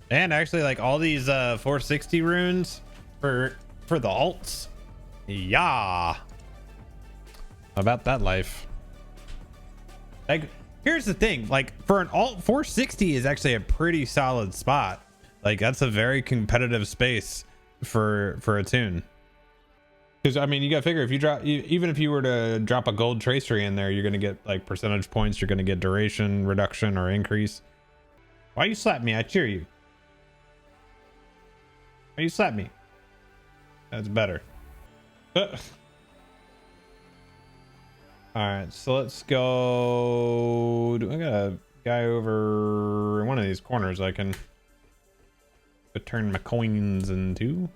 And actually, like all these 460 runes for the alts. Yeah. About that life. Like, here's the thing, like for an alt, 460 is actually a pretty solid spot. Like that's a very competitive space for a tune. Because I mean, you gotta figure if you drop, even if you were to drop a gold tracery in there, you're gonna get like percentage points. You're gonna get duration reduction or increase. Why you slap me? I cheer you. Why you slap me? That's better. All right, so let's go. Do I got a guy over in one of these corners I can turn my coins into?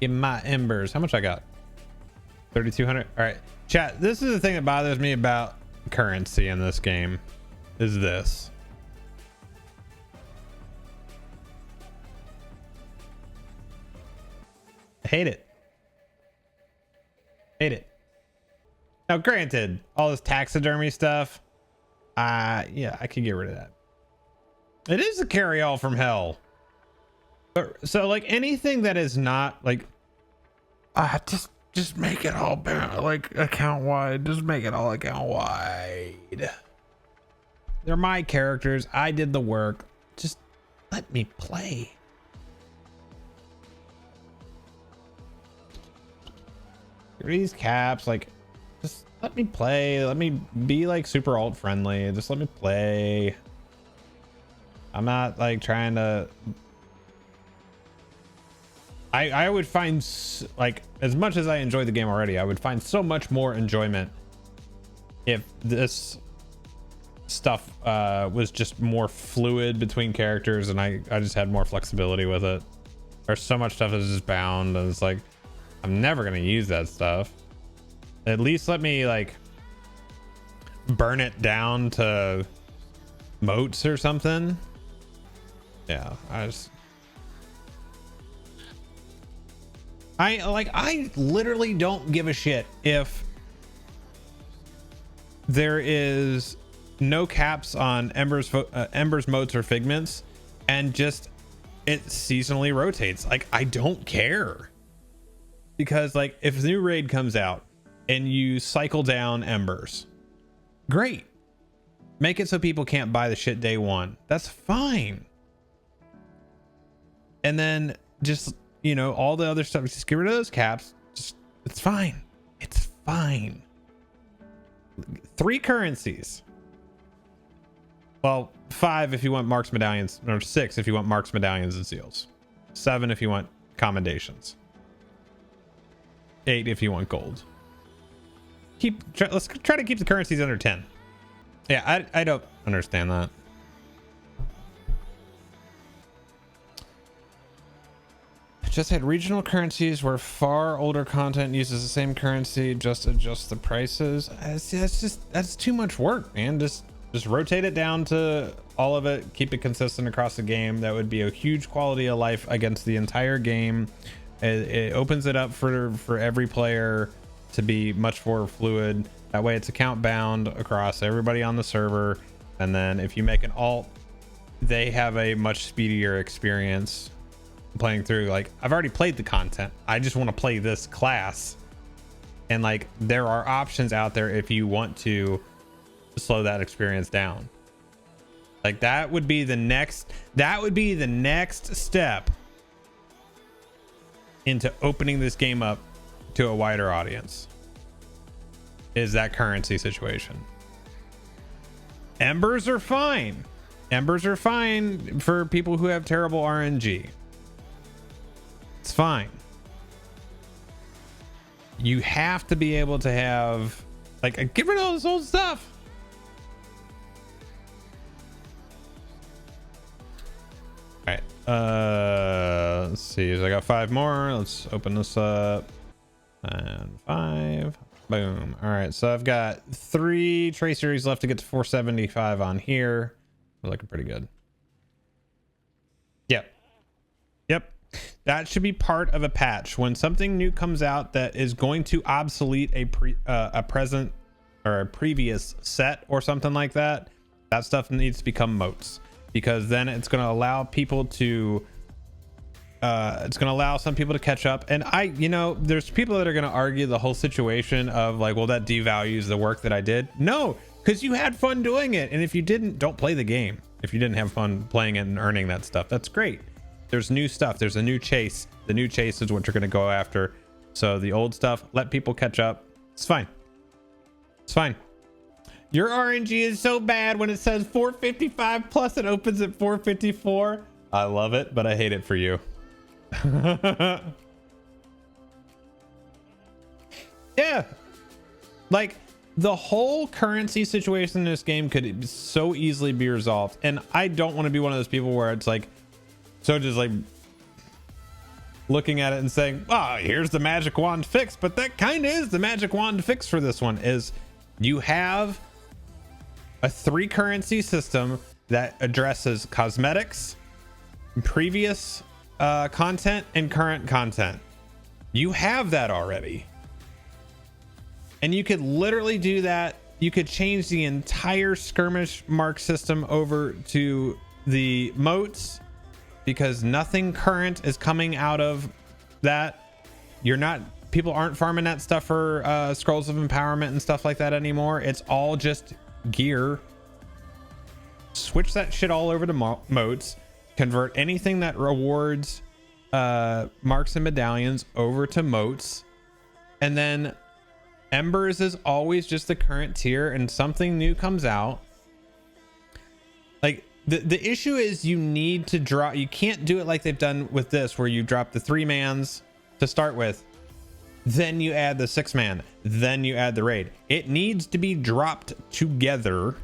Give my embers. How much I got? 3,200. All right, chat. This is the thing that bothers me about currency in this game. Is this? I hate it. Hate it. Now, granted, all this taxidermy stuff, yeah, I could get rid of that. It is a carry all from hell. But, so, like anything that is not like, just make it all like account wide. Just make it all account wide. They're my characters. I did the work. Just let me play. These caps, like, just let me play. Let me be like super alt friendly. Just let me play. I'm not like trying to. I would find, like, as much as I enjoy the game already, I would find so much more enjoyment if this stuff was just more fluid between characters and I just had more flexibility with it. There's so much stuff that's just bound, and it's like, I'm never gonna use that stuff. At least let me like burn it down to moats or something. Yeah, I literally don't give a shit if there is no caps on embers, moats, or figments, and just it seasonally rotates. Like, I don't care. Because like if the new raid comes out and you cycle down embers, great. Make it so people can't buy the shit day one. That's fine. And then just, you know, all the other stuff, just get rid of those caps. Just, it's fine. It's fine. 3 currencies. Well, 5 if you want marks, medallions, or 6 if you want marks, medallions, and seals. 7 if you want commendations. 8 if you want gold. Let's try to keep the currencies under 10. Yeah, I don't understand that. Just had regional currencies where far older content uses the same currency, just adjust the prices. That's too much work, man. Just rotate it down to all of it, keep it consistent across the game. That would be a huge quality of life against the entire game. It opens it up for every player to be much more fluid. That way it's account bound across everybody on the server. And then if you make an alt, they have a much speedier experience playing through. Like, I've already played the content. I just want to play this class. And like, there are options out there if you want to slow that experience down. Like, that would be the next step into opening this game up to a wider audience, is that currency situation. Embers are fine. Embers are fine for people who have terrible RNG. It's fine. You have to be able to have, like, get rid of all this old stuff. All right. Let's see. So I got 5 more. Let's open this up. And 5. Boom. All right. So I've got 3 traceries left to get to 475 on here. We're looking pretty good. Yep. Yep. That should be part of a patch. When something new comes out that is going to obsolete a present or a previous set or something like that, that stuff needs to become moats. because then it's going to allow people to it's going to allow some people to catch up. And there's people that are going to argue the whole situation of like, well, that devalues the work that I did. No, because you had fun doing it. And if you didn't, don't play the game. If you didn't have fun playing it and earning that stuff, that's great. There's new stuff. There's a new chase. The new chase is what you're going to go after. So the old stuff, let people catch up. It's fine. It's fine. Your RNG is so bad when it says 455 plus it opens at 454. I love it, but I hate it for you. Yeah, like the whole currency situation in this game could so easily be resolved, and I don't want to be one of those people where it's like so just like looking at it and saying, oh, here's the magic wand fix. But that kind of is the magic wand fix for this one. Is you have a 3 currency system that addresses cosmetics, previous content, and current content. You have that already, and you could literally do that. You could change the entire skirmish mark system over to the moats, because nothing current is coming out of that. People aren't farming that stuff for scrolls of empowerment and stuff like that anymore. It's all just gear. Switch that shit all over to moats. Convert anything that rewards marks and medallions over to moats. And then Embers is always just the current tier, and something new comes out. Like the issue is you need to drop. You can't do it like they've done with this, where you drop the 3-mans to start with, then you add the 6-man, then you add the raid. It needs to be dropped together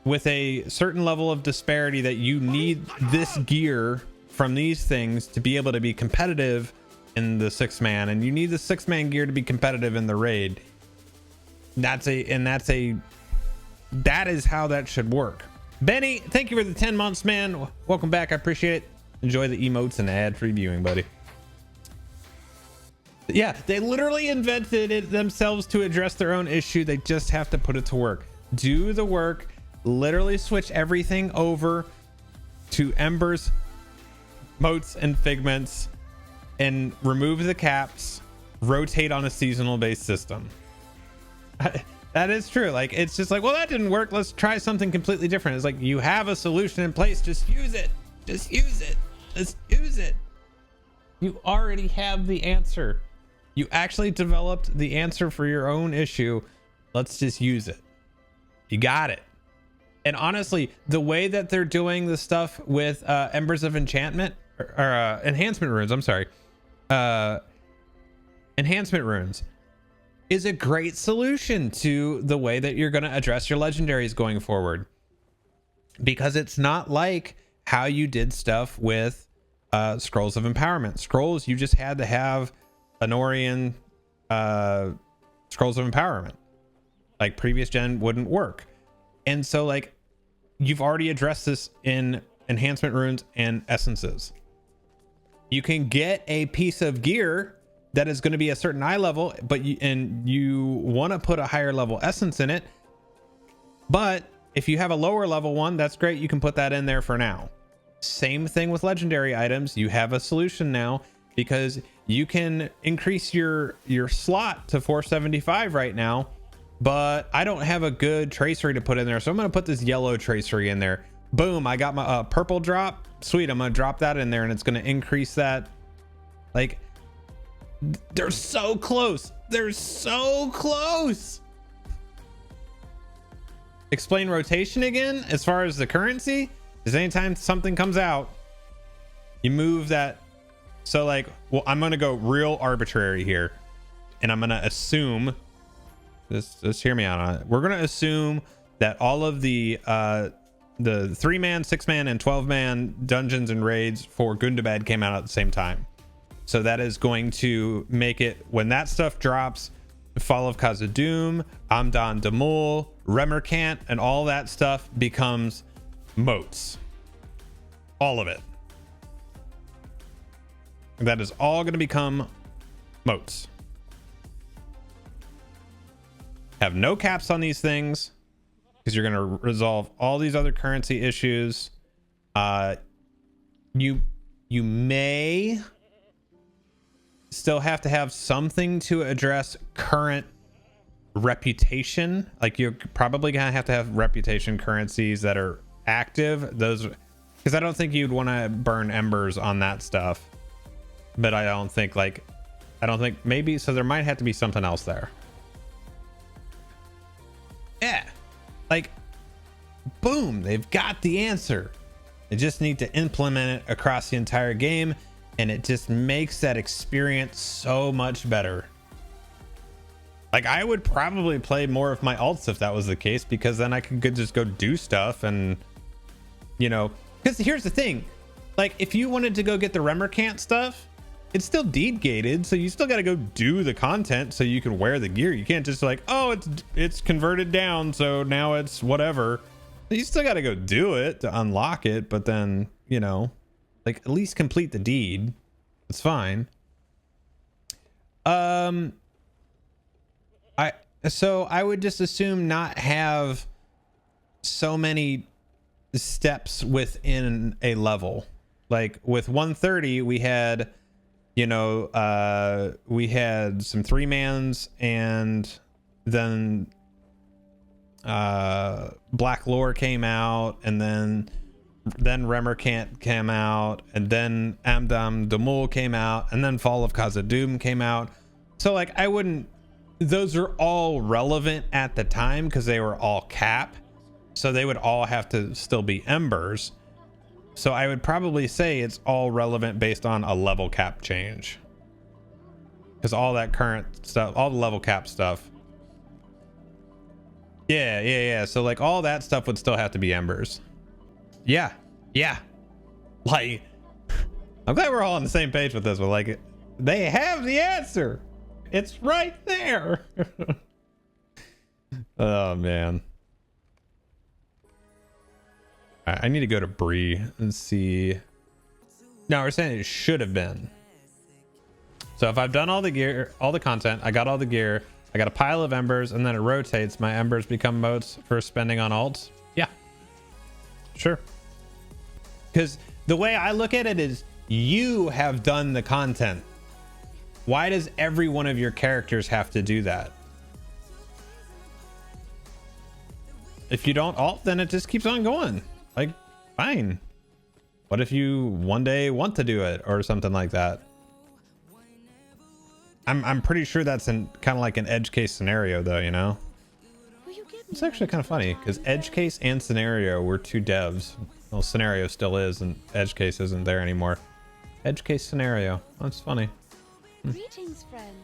with a certain level of disparity, that you need this gear from these things to be able to be competitive in the 6-man, and you need the 6-man gear to be competitive in the raid. That is how that should work. Benny, thank you for the 10 months, man. Welcome back. I appreciate it. Enjoy the emotes and ad-free viewing, buddy. Yeah, they literally invented it themselves to address their own issue. They just have to put it to work. Do the work. Literally switch everything over to embers, moats, and figments, and remove the caps. Rotate on a seasonal based system. That is true. Like, it's just like, well, that didn't work. Let's try something completely different. It's like, you have a solution in place. Just use it. Just use it. Just use it. You already have the answer. You actually developed the answer for your own issue. Let's just use it. You got it. And honestly, the way that they're doing the stuff with Embers of Enchantment or Enhancement Runes, I'm sorry. Enhancement Runes is a great solution to the way that you're going to address your legendaries going forward. Because it's not like how you did stuff with Scrolls of Empowerment. Scrolls, you just had to have Anorian Scrolls of Empowerment. Like, previous gen wouldn't work. And so, like, you've already addressed this in Enhancement Runes and Essences. You can get a piece of gear that is going to be a certain eye level, but you want to put a higher level essence in it. But if you have a lower level one, that's great. You can put that in there for now. Same thing with legendary items. You have a solution now, because you can increase your slot to 475 right now, but I don't have a good tracery to put in there. So I'm going to put this yellow tracery in there. Boom. I got my purple drop. Sweet. I'm going to drop that in there, and it's going to increase that. Like, they're so close. They're so close. Explain rotation again. As far as the currency is, anytime something comes out, you move that. So like, well, I'm going to go real arbitrary here, and I'm going to assume just hear me out on it. We're going to assume that all of the 3-man, 6-man, and 12-man dungeons and raids for Gundabad came out at the same time. So that is going to make it, when that stuff drops, Fall of Khazad-dûm, Amdan Damul, Remerkant, and all that stuff becomes moats. All of it. That is all going to become moats. Have no caps on these things. because you're going to resolve all these other currency issues. You may still have to have something to address current reputation. Like you're probably gonna have to have reputation currencies that are active, those, because I don't think you'd want to burn embers on that stuff. But I don't think maybe, so there might have to be something else there. Yeah, like boom, they've got the answer. They just need to implement it across the entire game, and it just makes that experience so much better. Like I would probably play more of my alts if that was the case, because then I could just go do stuff. And you know, because here's the thing, like if you wanted to go get the Remercant stuff, it's still deed gated, so you still got to go do the content so you can wear the gear. You can't just like, oh, it's converted down, so now it's whatever. You still got to go do it to unlock it, but then, you know, like at least complete the deed. It's fine. So I would just assume not have so many steps within a level. Like with 130, we had, you know, we had some 3-mans, and then Black Lore came out, and then Remercant came out, and then Amdam Demul came out, and then Fall of Khazad-dûm came out. So like I wouldn't, those are all relevant at the time because they were all cap, so they would all have to still be embers. So I would probably say it's all relevant based on a level cap change, because all that current stuff, all the level cap stuff, yeah, so like all that stuff would still have to be embers. Yeah, like I'm glad we're all on the same page with this one. Like they have the answer, it's right there. Oh man, I need to go to Bree and see. No, we're saying it should have been. So if I've done all the gear, all the content, I got all the gear, I got a pile of embers, and then it rotates, my embers become motes for spending on alts. Yeah, sure. Because the way I look at it is, you have done the content. Why does every one of your characters have to do that? If you don't alt, then it just keeps on going. Like, fine. What if you one day want to do it or something like that? I'm pretty sure that's kind of like an edge case scenario though, you know? It's actually kind of funny because edge case and scenario were two devs. Well, scenario still is, and edge case isn't there anymore. Edge case scenario. That's funny. Greetings, friend.